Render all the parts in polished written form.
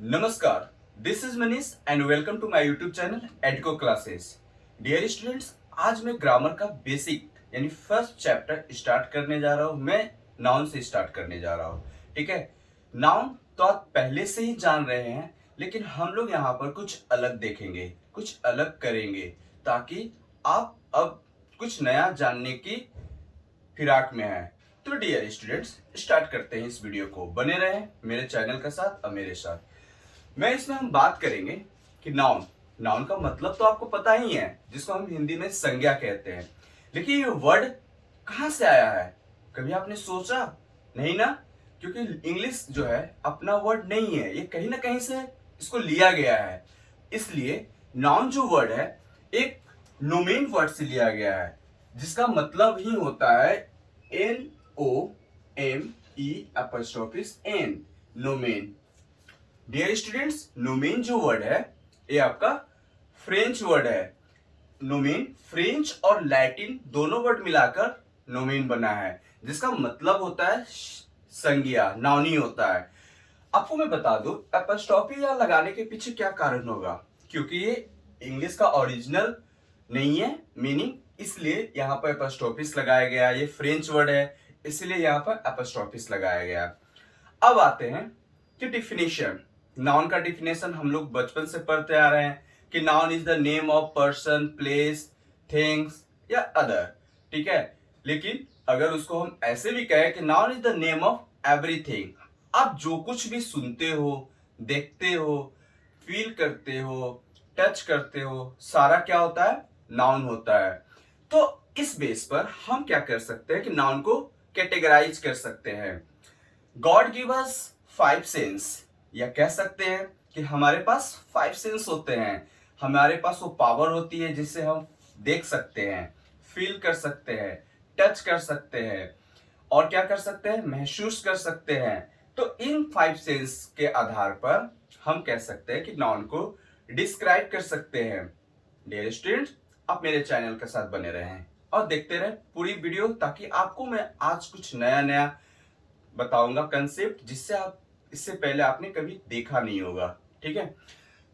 नमस्कार, this is Manish and welcome to my YouTube channel Edco classes. Dear students, आज मैं grammar का बेसिक यानी फर्स्ट चैप्टर स्टार्ट करने जा रहा हूँ। मैं नाउन से स्टार्ट करने जा रहा हूँ। ठीक है, नाउन तो आप पहले से ही जान रहे हैं, लेकिन हम लोग यहाँ पर कुछ अलग देखेंगे, कुछ अलग करेंगे, ताकि आप अब कुछ नया जानने की फिराक में है। तो डियर स्टूडेंट्स, स्टार्ट करते हैं इस वीडियो को। बने रहें मेरे चैनल के साथ और मेरे साथ। मैं इसमें हम बात करेंगे कि नाउन नाउन का मतलब तो आपको पता ही है, जिसको हम हिंदी में संज्ञा कहते हैं। लेकिन ये वर्ड कहाँ से आया है, कभी आपने सोचा? नहीं ना, क्योंकि इंग्लिश जो है अपना वर्ड नहीं है, ये कहीं ना कहीं से इसको लिया गया है। इसलिए नाउन जो वर्ड है एक नोमेन वर्ड से लिया गया है, जिसका मतलब ही होता है NOME', नोमेन। डियर स्टूडेंट्स, नोमेन जो वर्ड है ये आपका फ्रेंच वर्ड है। नोमेन फ्रेंच और लैटिन दोनों वर्ड मिलाकर नोमेन बना है, जिसका मतलब होता है संज्ञा, नाउनी होता है। आपको मैं बता दूं, एपस्ट्रॉफी या लगाने के पीछे क्या कारण होगा, क्योंकि ये इंग्लिश का ओरिजिनल नहीं है मीनिंग, इसलिए यहाँ पर एपस्ट्रॉफिस लगाया गया। ये फ्रेंच वर्ड है, इसलिए यहाँ पर एपस्ट्रॉफिस लगाया गया। अब आते हैं कि डिफिनेशन। नाउन का डिफिनेशन हम लोग बचपन से पढ़ते आ रहे हैं कि noun is the name of person, place, things या अदर। ठीक है, लेकिन अगर उसको हम ऐसे भी कहें कि noun is the name of everything, आप जो कुछ भी सुनते हो, देखते हो, फील करते हो, टच करते हो, सारा क्या होता है? नाउन होता है। तो इस बेस पर हम क्या कर सकते हैं कि नाउन को कैटेगराइज कर सकते हैं। गॉड गिव अस 5 सेंस, या कह सकते हैं कि हमारे पास 5 सेंस होते हैं। हमारे पास वो पावर होती है जिससे हम देख सकते हैं, फील कर सकते हैं, टच कर सकते हैं और क्या कर सकते हैं? महसूस कर सकते हैं। तो इन 5 सेंस के आधार पर हम कह सकते हैं कि नाउन को डिस्क्राइब कर सकते हैं। डियर स्टूडेंट्स, आप मेरे चैनल के साथ बने रहें और देखते रहें पूरी वीडियो, ताकि आपको मैं आज कुछ नया नया बताऊंगा कंसेप्ट, जिससे आप इससे पहले आपने कभी देखा नहीं होगा। ठीक है,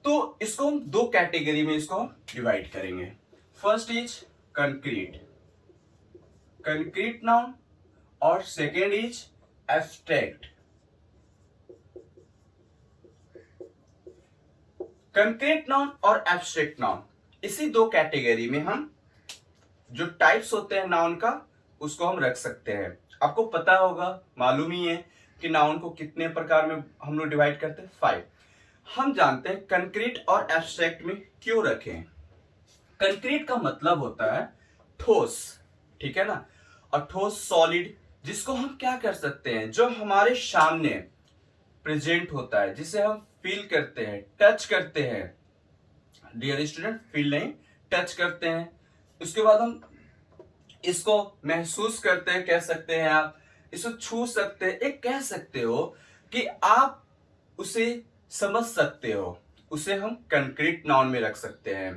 तो इसको हम दो कैटेगरी में इसको डिवाइड करेंगे। First is concrete, concrete noun, और second is abstract. Concrete noun और एब्स्ट्रैक्ट नाउन, इसी दो कैटेगरी में हम जो टाइप्स होते हैं नाउन का, उसको हम रख सकते हैं। आपको पता होगा, मालूम ही है कि नाउन को कितने प्रकार में हम लोग डिवाइड करते हैं, 5। हम जानते हैं कंक्रीट और एब्स्ट्रैक्ट में क्यों रखें। कंक्रीट का मतलब होता है ठोस, ठीक है ना, और ठोस सॉलिड, जिसको हम क्या कर सकते हैं, जो हमारे सामने प्रेजेंट होता है, जिसे हम फील करते हैं, टच करते हैं। डियर स्टूडेंट, फील नहीं, टच करते हैं। उसके बाद हम इसको महसूस करते हैं, कह सकते हैं आप इसको छू सकते हैं, एक कह सकते हो कि आप उसे समझ सकते हो, उसे हम कंक्रीट नाउन में रख सकते हैं।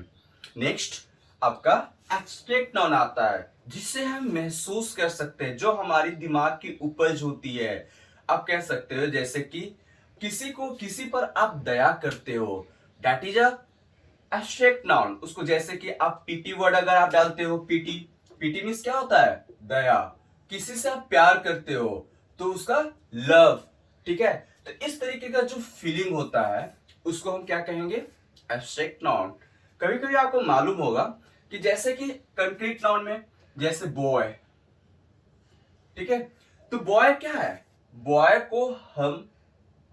नेक्स्ट आपका एब्स्ट्रैक्ट नाउन आता है, जिससे हम महसूस कर सकते हैं, जो हमारी दिमाग की उपज होती है। आप कह सकते हो जैसे कि किसी को किसी पर आप दया करते हो, that is a abstract noun. उसको जैसे कि आप पीटी वर्ड अगर आप डालते हो, पीटी, पीटी मीन्स क्या होता है? दया। किसी से आप प्यार करते हो तो उसका लव। ठीक है, तो इस तरीके का जो फीलिंग होता है उसको हम क्या कहेंगे? Abstract noun. कभी कभी आपको मालूम होगा कि जैसे कि कंक्रीट नाउन में जैसे बॉय, ठीक है, तो बॉय क्या है? बॉय को हम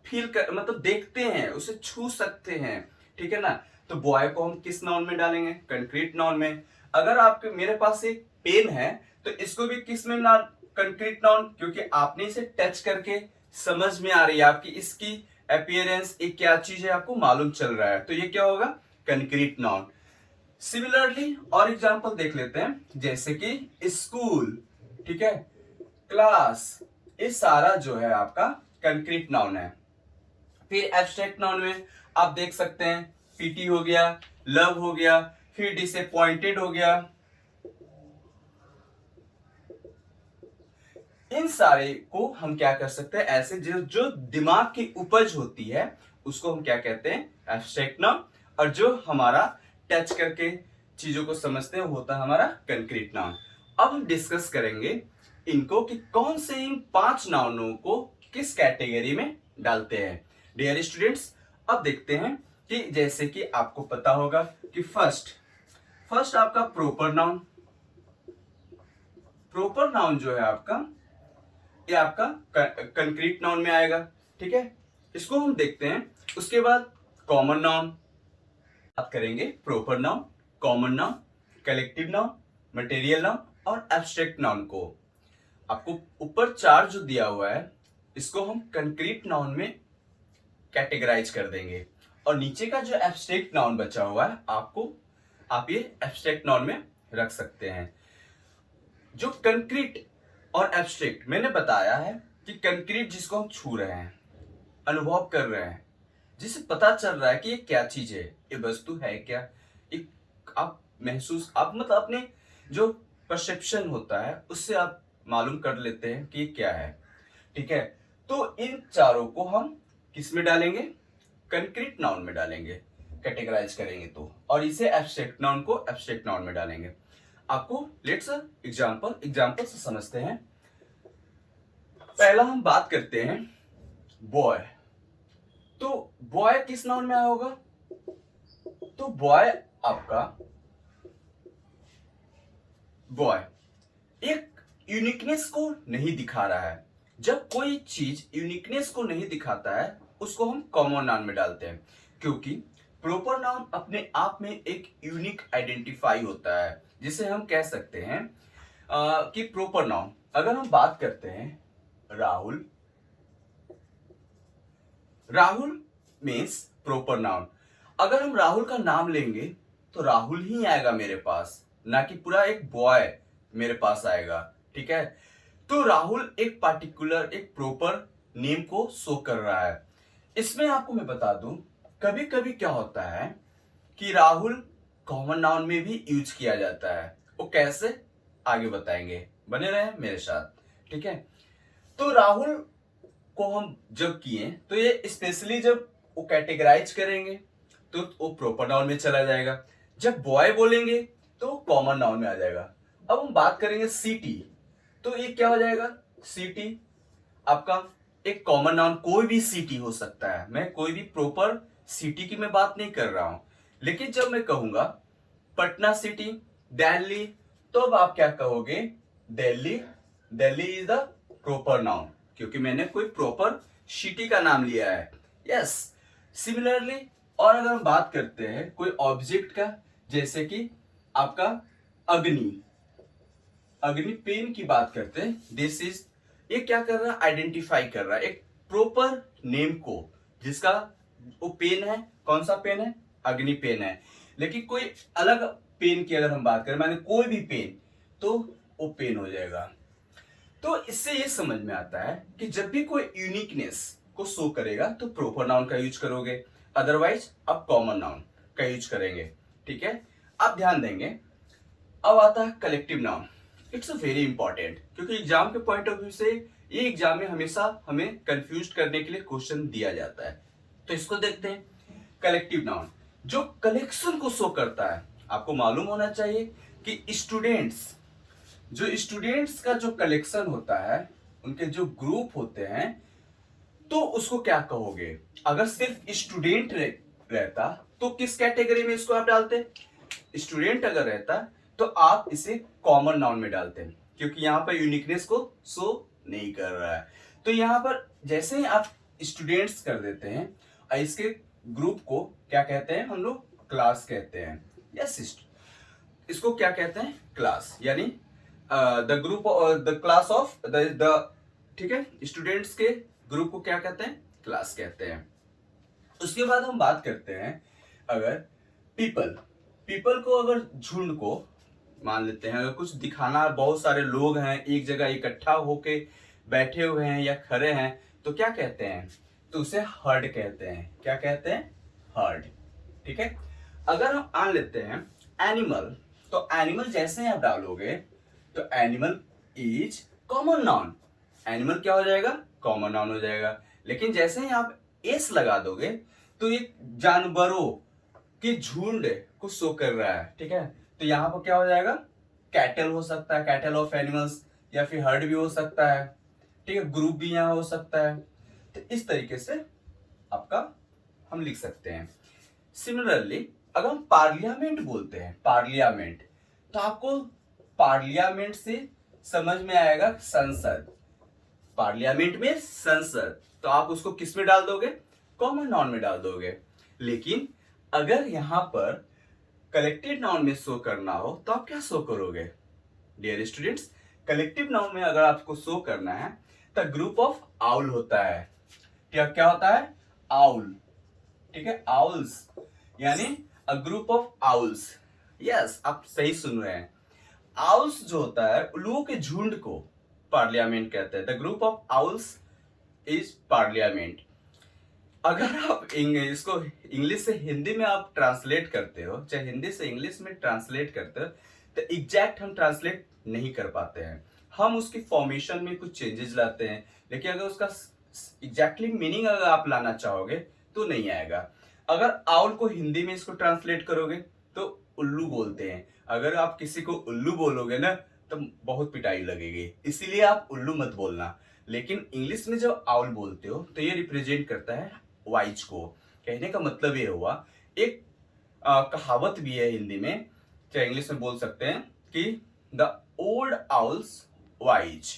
फील कर मतलब देखते हैं, उसे छू सकते हैं। ठीक है ना, तो बॉय को हम किस नाउन में डालेंगे? कंक्रीट नाउन में। अगर आपके मेरे पास एक पेन है तो इसको भी किस में ना? कंक्रीट नाउन, क्योंकि आपने इसे टच करके समझ में आ रही है, आपकी इसकी अपीयरेंस एक क्या चीज है आपको मालूम चल रहा है, तो ये क्या होगा? Concrete noun. सिमिलरली और एग्जांपल देख लेते हैं, जैसे कि स्कूल, ठीक है, क्लास, ये सारा जो है आपका कंक्रीट नाउन है। फिर एब्स्ट्रैक्ट नाउन में आप देख सकते हैं पीटी हो गया, लव हो गया, फिर डिसअपॉइंटेड हो गया। इन सारे को हम क्या कर सकते हैं, ऐसे जो जो दिमाग की उपज होती है उसको हम क्या कहते हैं, एब्स्ट्रैक्ट नाउन। और जो हमारा टच करके चीजों को समझते हैं होता है हमारा कंक्रीट नाउन। अब हम डिस्कस करेंगे इनको कि कौन से इन 5 नाउनों को किस कैटेगरी में डालते हैं। डियर स्टूडेंट्स, अब देखते हैं कि जैसे कि आपको पता होगा कि फर्स्ट आपका प्रोपर नाउन। प्रोपर नाउन जो है आपका, ये आपका कंक्रीट नाउन में आएगा, ठीक है। इसको हम देखते हैं। उसके बाद कॉमन नाउन बात करेंगे, proper noun, common noun, collective noun, material noun और एब्स्ट्रैक्ट नाउन को। आपको ऊपर 4 जो दिया हुआ है इसको हम कंक्रीट नाउन में कैटेगराइज कर देंगे, और नीचे का जो एब्स्ट्रैक्ट नाउन बचा हुआ है आप ये एब्स्ट्रैक्ट नाउन में रख सकते हैं। जो कंक्रीट और एब्स्ट्रैक्ट मैंने बताया है कि कंक्रीट जिसको हम छू रहे हैं, अनुभव कर रहे हैं, जिसे पता चल रहा है कि ये क्या चीज है, ये वस्तु है क्या, एक आप महसूस, आप मतलब अपने जो परसेप्शन होता है उससे आप मालूम कर लेते हैं कि ये क्या है, ठीक है। तो इन चारों को हम किस में डालेंगे, कंक्रीट नाउन में डालेंगे, कैटेगराइज करेंगे तो, और इसे एब्स्ट्रैक्ट नाउन को एब्स्ट्रैक्ट नाउन में डालेंगे। आपको लेट्स एग्जांपल से समझते हैं। पहला हम बात करते हैं बॉय। तो बॉय किस नाउन में आया होगा, तो बॉय आपका बॉय एक यूनिकनेस को नहीं दिखा रहा है। जब कोई चीज यूनिकनेस को नहीं दिखाता है उसको हम कॉमन नाउन में डालते हैं, क्योंकि प्रोपर नाउन अपने आप में एक यूनिक आइडेंटिफाई होता है, जिसे हम कह सकते हैं कि प्रोपर नाउन। अगर हम बात करते हैं Rahul, Rahul means proper noun. अगर हम राहुल का नाम लेंगे तो राहुल ही आएगा मेरे पास, ना कि पूरा एक बॉय मेरे पास आएगा, ठीक है। तो राहुल एक पार्टिकुलर एक प्रॉपर नेम को शो कर रहा है। इसमें आपको मैं बता दूं, कभी कभी क्या होता है कि राहुल कॉमन नाउन में भी यूज किया जाता है। वो कैसे, आगे बताएंगे, बने रहे मेरे साथ, ठीक है। तो राहुल को हम जब किए तो ये स्पेशली जब वो कैटेगराइज करेंगे तो वो प्रॉपर नाउन में चला जाएगा। जब बॉय बोलेंगे तो कॉमन नाउन में आ जाएगा। अब हम बात करेंगे सिटी, तो ये क्या हो जाएगा, सिटी आपका एक कॉमन नाउन, कोई भी सिटी हो सकता है। मैं कोई भी प्रॉपर सिटी की मैं बात नहीं कर रहा हूं, लेकिन जब मैं कहूंगा पटना सिटी, दिल्ली, तो अब आप क्या कहोगे, Delhi. Delhi is the proper noun, क्योंकि मैंने कोई प्रॉपर सिटी का नाम लिया है। Yes, similarly. और अगर हम बात करते हैं कोई ऑब्जेक्ट का, जैसे कि आपका अग्नि, अग्नि पेन की बात करते हैं, दिस इज, ये क्या कर रहा है, आइडेंटिफाई कर रहा है एक प्रॉपर नेम को, जिसका वो पेन है, कौन सा पेन है, अग्नि पेन है। लेकिन कोई अलग पेन की अगर हम बात करें, माने कोई भी पेन, तो वो पेन हो जाएगा। तो इससे ये समझ में आता है कि जब भी कोई यूनिकनेस को शो करेगा तो प्रॉपर नाउन का यूज करोगे, अदरवाइज आप कॉमन नाउन का यूज करेंगे, ठीक है। आप ध्यान देंगे। अब आता है collective noun. It's a very important, क्योंकि एग्जाम के पॉइंट ऑफ व्यू से ये एग्जाम में हमेशा हमें कंफ्यूज करने के लिए क्वेश्चन दिया जाता है। तो इसको देखते हैं। कलेक्टिव नाउन जो कलेक्शन को शो करता है। आपको मालूम होना चाहिए कि स्टूडेंट्स का जो कलेक्शन होता है, उनके जो ग्रुप होते हैं, तो उसको क्या कहोगे। अगर सिर्फ स्टूडेंट रहता तो किस कैटेगरी में इसको आप डालते, स्टूडेंट अगर रहता तो आप इसे कॉमन नाउन में डालते हैं, क्योंकि यहां पर यूनिकनेस को शो नहीं कर रहा है। तो यहां पर जैसे ही आप स्टूडेंट्स कर देते हैं, इसके ग्रुप को क्या कहते हैं हम लोग, क्लास कहते हैं। यस, इसको क्या कहते हैं, क्लास, यानी the group, the class of the, ठीक है, स्टूडेंट्स के ग्रुप को क्या कहते हैं, क्लास कहते हैं। उसके बाद हम बात करते हैं, अगर पीपल को, अगर झुंड को मान लेते हैं, अगर कुछ दिखाना, बहुत सारे लोग हैं एक जगह इकट्ठा होके बैठे हुए हैं या खड़े हैं, तो क्या कहते हैं, तो उसे हर्ड कहते हैं। क्या कहते हैं, हर्ड, ठीक है। अगर हम मान लेते हैं एनिमल, तो एनिमल जैसे ही आप डालोगे तो animal is common noun, animal क्या हो जाएगा, कॉमन नाउन हो जाएगा। लेकिन जैसे ही आप एस लगा दोगे, तो ये जानवरों के झुंड को शो कर रहा है, ठीक है। तो यहाँ पर क्या हो जाएगा, कैटल हो सकता है, कैटल ऑफ एनिमल्स, या फिर हर्ड भी हो सकता है, ठीक है, ग्रुप भी यहाँ हो सकता है। तो इस तरीके से आपका हम लिख सकते हैं। सिमिलरली अगर हम पार्लियामेंट बोलते हैं, पार्लियामेंट, तो आपको पार्लियामेंट से समझ में आएगा संसद। पार्लियामेंट में संसद, तो आप उसको किस में डाल दोगे, कॉमन नाउन में डाल दोगे। लेकिन अगर यहां पर कलेक्टिव नाउन में शो करना हो तो आप क्या शो करोगे डियर स्टूडेंट्स। कलेक्टिव नाउन में अगर आपको शो करना है तो ग्रुप ऑफ आउल होता है। क्या होता है, आउल, ठीक है, आउल्स, यानी a group of owls. Yes, आप सही सुन रहे हैं। आउल्स जो होता है, उल्लुओं के झुंड को पार्लियामेंट कहते हैं। The group of owls is parliament. अगर आप इसको इंग्लिश से हिंदी में आप ट्रांसलेट करते हो, चाहे हिंदी से इंग्लिश में ट्रांसलेट करते हो, तो एग्जैक्ट हम ट्रांसलेट नहीं कर पाते हैं। हम उसकी फॉर्मेशन में कुछ चेंजेस लाते हैं, लेकिन अगर उसका एग्जैक्टली मीनिंग अगर आप लाना चाहोगे तो नहीं आएगा। अगर आउल को हिंदी में इसको ट्रांसलेट करोगे तो उल्लू बोलते हैं। अगर आप किसी को उल्लू बोलोगे ना तो बहुत पिटाई लगेगी, इसीलिए आप उल्लू मत बोलना। लेकिन इंग्लिश में जब आउल बोलते हो तो ये रिप्रेजेंट करता है वाइज को। कहने का मतलब ये हुआ, एक कहावत भी है हिंदी में, चाहे इंग्लिश में बोल सकते हैं कि द ओल्ड आउल्स वाइज।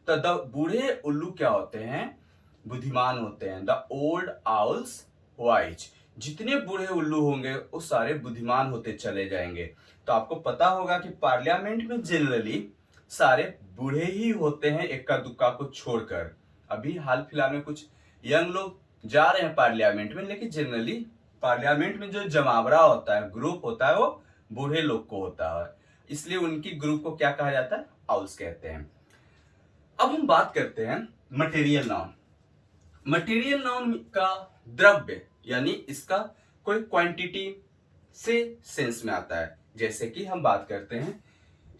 तो द बूढ़े उल्लू क्या होते हैं, बुद्धिमान होते हैं। द ओल्ड आउल्स वाइज, जितने बूढ़े उल्लू होंगे वो सारे बुद्धिमान होते चले जाएंगे। तो आपको पता होगा कि पार्लियामेंट में जनरली सारे बूढ़े ही होते हैं, इक्का दुक्का को छोड़कर। अभी हाल फिलहाल में कुछ यंग लोग जा रहे हैं पार्लियामेंट में, लेकिन जनरली पार्लियामेंट में जो जमावड़ा होता है, ग्रुप होता है, वो बूढ़े लोग को होता है। इसलिए उनकी ग्रुप को क्या कहा जाता है, आउल्स कहते हैं। अब हम बात करते हैं मटेरियल नाउन। मटेरियल नाउन का द्रव्य, यानी इसका कोई क्वांटिटी से सेंस में आता है। जैसे कि हम बात करते हैं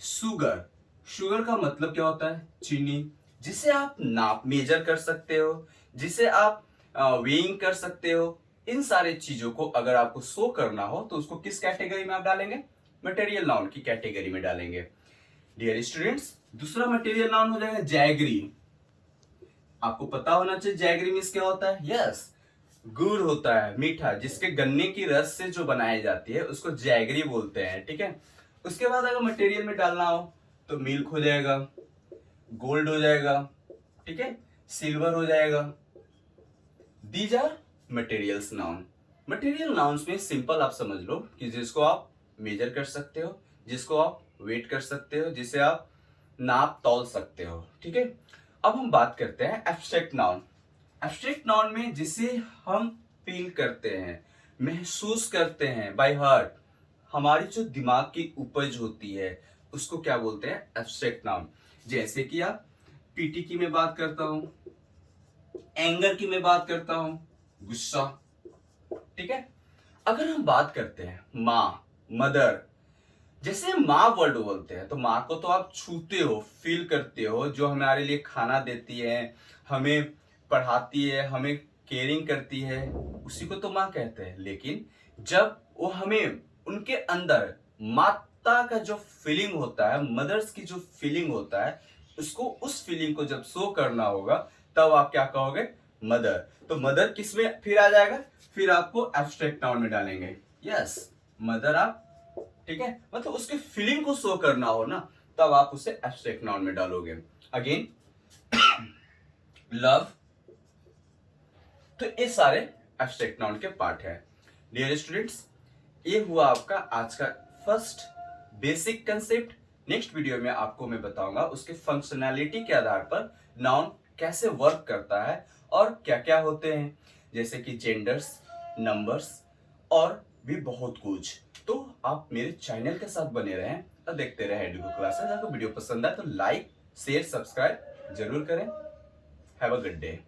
शुगर। शुगर का मतलब क्या होता है, चीनी, जिसे आप नाप मेजर कर सकते हो, जिसे आप वेइंग कर सकते हो। इन सारे चीजों को अगर आपको शो करना हो तो उसको किस कैटेगरी में आप डालेंगे, मटेरियल नाउन की कैटेगरी में डालेंगे। डियर स्टूडेंट्स, दूसरा मटेरियल नाउन हो जाएगा जैगरी। आपको पता होना चाहिए जैगरी मीन्स क्या होता है। यस, गुड़ होता है, मीठा, जिसके गन्ने की रस से जो बनाई जाती है उसको जैगरी बोलते हैं, ठीक है। उसके बाद अगर मटेरियल में डालना हो तो मिल्क हो जाएगा, गोल्ड हो जाएगा, ठीक है, सिल्वर हो जाएगा। These are materials noun. Material nouns में सिंपल आप समझ लो कि जिसको आप मेजर कर सकते हो, जिसको आप वेट कर सकते हो, जिसे आप नाप तौल सकते हो, ठीक है। अब हम बात करते हैं एब्स्ट्रैक्ट नाउन। एब्स्ट्रैक्ट नाउन में जिसे हम फील करते हैं, महसूस करते हैं बाय हार्ट, हमारी जो दिमाग की उपज होती है उसको क्या बोलते हैं, एब्स्ट्रैक्ट नाउन। जैसे कि आप पीटी की मैं बात करता हूं, एंगर की मैं बात करता हूं, गुस्सा, ठीक है। अगर हम बात करते हैं माँ, मदर, जैसे माँ वर्ड बोलते हैं तो माँ को तो आप छूते हो, फील करते हो, जो हमारे लिए खाना देती है, हमें पढ़ाती है, हमें केयरिंग करती है, उसी को तो माँ कहते हैं। लेकिन जब वो हमें उनके अंदर माता का जो फीलिंग होता है, मदर्स की जो फीलिंग होता है, उसको, उस फीलिंग को जब शो करना होगा तब आप क्या कहोगे, मदर। तो मदर किस में फिर आ जाएगा, फिर आपको एब्स्ट्रैक्ट नाउन में डालेंगे। यस, मदर आप, ठीक है, मतलब उसके फीलिंग को शो करना हो ना तब आप उसे एब्स्ट्रैक्ट नाउन में डालोगे। अगेन लव, तो ये सारे एब्स्ट्रैक्ट नाउन के पार्ट है। डियर स्टूडेंट्स, ये हुआ आपका आज का first basic concept. Next video में आपको मैं बताऊंगा उसके फंक्शनैलिटी के आधार पर नाउन कैसे वर्क करता है और क्या क्या होते हैं, जैसे कि जेंडर्स, नंबर्स और भी बहुत कुछ। तो आप मेरे चैनल के साथ बने रहें और देखते रहें एडुको क्लासेस। अगर वीडियो पसंद आए तो लाइक, शेयर, सब्सक्राइब जरूर करें। Have a good day.